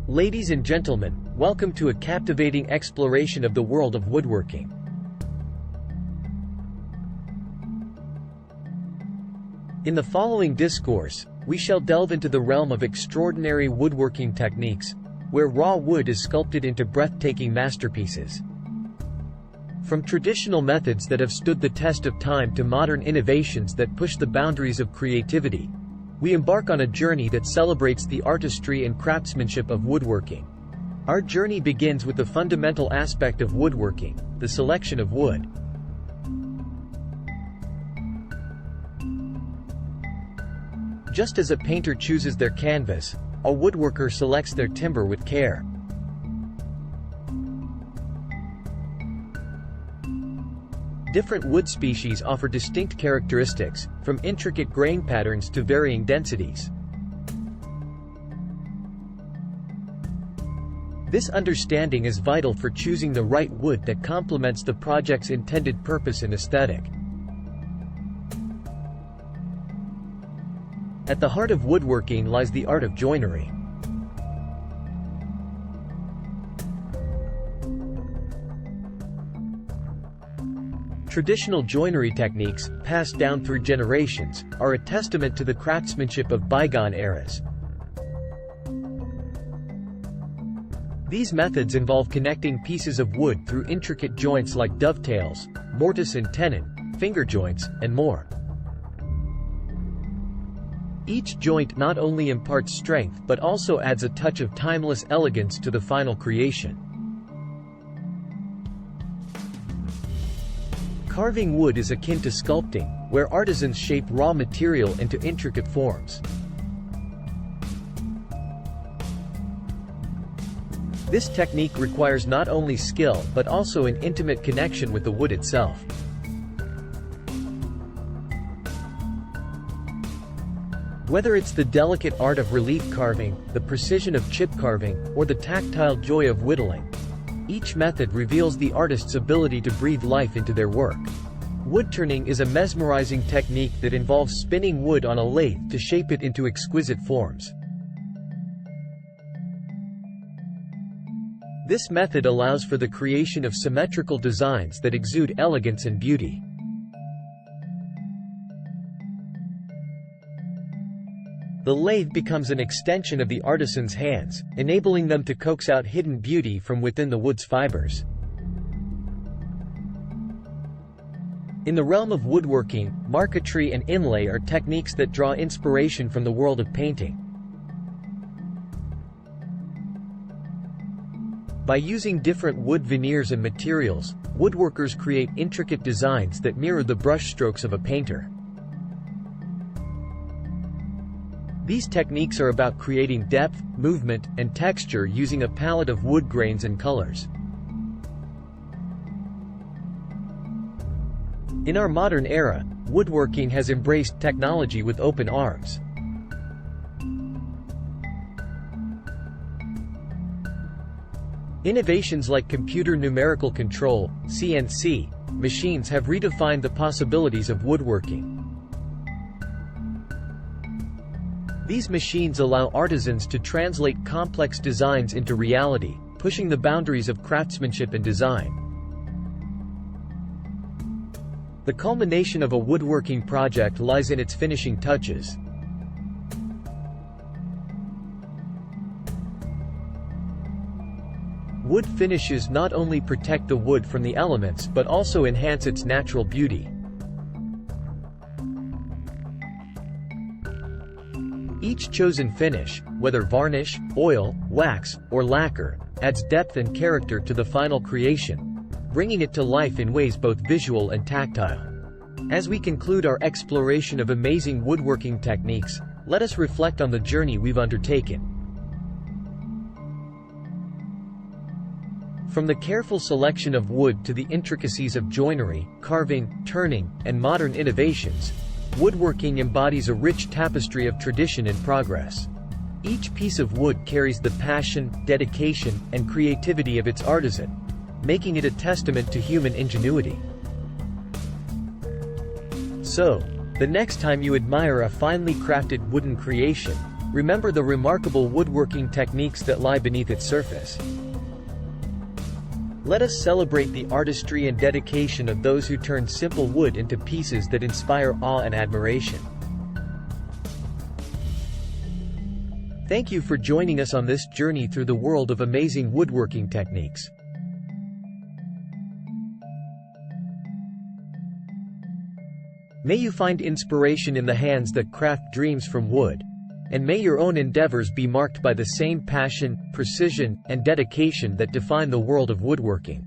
Ladies and gentlemen, welcome to a captivating exploration of the world of woodworking. In the following discourse, we shall delve into the realm of extraordinary woodworking techniques, where raw wood is sculpted into breathtaking masterpieces. From traditional methods that have stood the test of time to modern innovations that push the boundaries of creativity, we embark on a journey that celebrates the artistry and craftsmanship of woodworking. Our journey begins with the fundamental aspect of woodworking, the selection of wood. Just as a painter chooses their canvas, a woodworker selects their timber with care. Different wood species offer distinct characteristics, from intricate grain patterns to varying densities. This understanding is vital for choosing the right wood that complements the project's intended purpose and aesthetic. At the heart of woodworking lies the art of joinery. Traditional joinery techniques, passed down through generations, are a testament to the craftsmanship of bygone eras. These methods involve connecting pieces of wood through intricate joints like dovetails, mortise and tenon, finger joints, and more. Each joint not only imparts strength but also adds a touch of timeless elegance to the final creation. Carving wood is akin to sculpting, where artisans shape raw material into intricate forms. This technique requires not only skill but also an intimate connection with the wood itself. Whether it's the delicate art of relief carving, the precision of chip carving, or the tactile joy of whittling, each method reveals the artist's ability to breathe life into their work. Wood turning is a mesmerizing technique that involves spinning wood on a lathe to shape it into exquisite forms. This method allows for the creation of symmetrical designs that exude elegance and beauty. The lathe becomes an extension of the artisan's hands, enabling them to coax out hidden beauty from within the wood's fibers. In the realm of woodworking, marquetry and inlay are techniques that draw inspiration from the world of painting. By using different wood veneers and materials, woodworkers create intricate designs that mirror the brushstrokes of a painter. These techniques are about creating depth, movement, and texture using a palette of wood grains and colors. In our modern era, woodworking has embraced technology with open arms. Innovations like computer numerical control, CNC, machines have redefined the possibilities of woodworking. These machines allow artisans to translate complex designs into reality, pushing the boundaries of craftsmanship and design. The culmination of a woodworking project lies in its finishing touches. Wood finishes not only protect the wood from the elements but also enhance its natural beauty. Each chosen finish, whether varnish, oil, wax, or lacquer, adds depth and character to the final creation, bringing it to life in ways both visual and tactile. As we conclude our exploration of amazing woodworking techniques, let us reflect on the journey we've undertaken. From the careful selection of wood to the intricacies of joinery, carving, turning, and modern innovations, woodworking embodies a rich tapestry of tradition and progress. Each piece of wood carries the passion, dedication, and creativity of its artisan, making it a testament to human ingenuity. So, the next time you admire a finely crafted wooden creation, Remember the remarkable woodworking techniques that lie beneath its surface. Let us celebrate the artistry and dedication of those who turn simple wood into pieces that inspire awe and admiration. Thank you for joining us on this journey through the world of amazing woodworking techniques. May you find inspiration in the hands that craft dreams from wood, and may your own endeavors be marked by the same passion, precision, and dedication that define the world of woodworking.